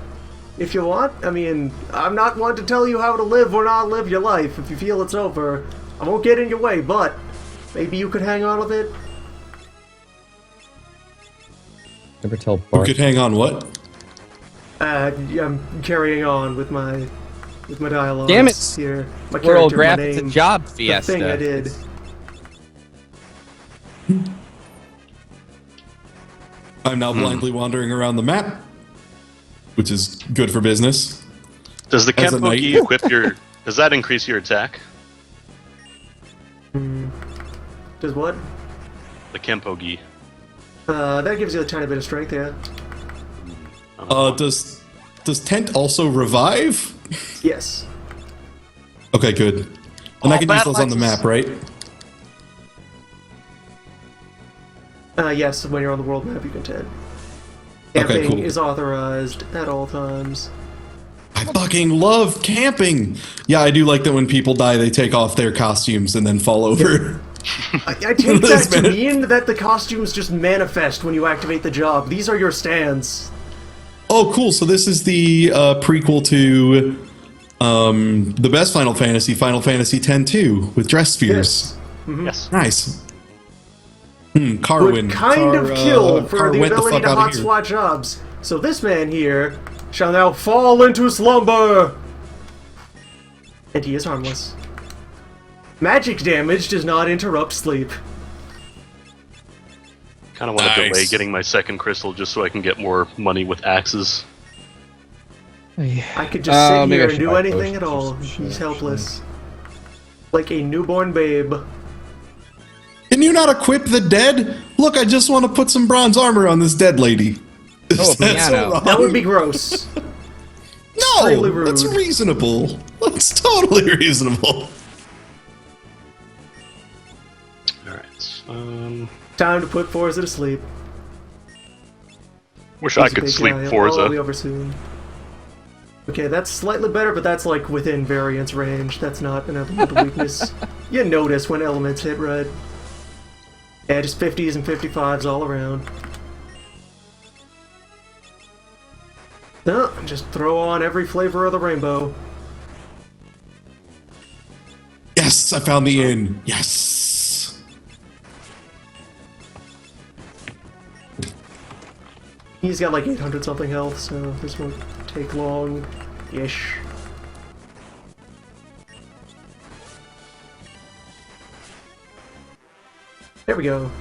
If you want. I mean, I'm not one to tell you how to live or not live your life. If you feel it's over, I won't get in your way, but maybe you could hang on a bit. Never tell Who Bart. could hang on what? I'm carrying on with my dialogue. Damn it. Here. My World character, my Graph, it's a name, job the Fiesta. thing I did. I'm now blindly wandering around the map, which is good for business. Does the As a Kempo knight. Gi equip your... Does that increase your attack? Does what? The Kempo Gi. That gives you a tiny bit of strength, yeah. Does Tent also revive? Yes. Okay, good. And I can use battle those on the axes. map, right? Yes, when you're on the world map, you can tend. Okay, Camping cool. is authorized at all times. I fucking love camping. Yeah, I do like that when people die, they take off their costumes and then fall over. I take that to mean that the costumes just manifest when you activate the job. These are your stands. Oh, cool. So this is the prequel to the best Final Fantasy X-2, with dress spheres. Yes. Nice. Carwin. Would kind of kill for the went ability fuck to outta hot here. swap jobs. So this man here shall now fall into slumber. And he is harmless. Magic damage does not interrupt sleep. Kind of want to delay Nice. getting my second crystal just so I can get more money with axes. I could just sit maybe I here and should do buy anything at potions or all. some shit, He's actually. helpless. Like a newborn babe. Can you not equip the dead? Look, I just want to put some bronze armor on this dead lady. Oh, Is that so piano. wrong? That would be gross. No, extremely rude. that's reasonable. That's totally reasonable. Alright. Time to put Forza to sleep. Wish I He's a could big sleep guy. Forza. Oh, I'll be over soon. Okay, that's slightly better, but that's like within variance range. That's not an elemental weakness. You notice when elements hit red. Yeah, just 50s and 55s all around. No, just throw on every flavor of the rainbow. Yes, I found the inn. Yes. He's got like 800 something health, so this won't take long-ish. There we go.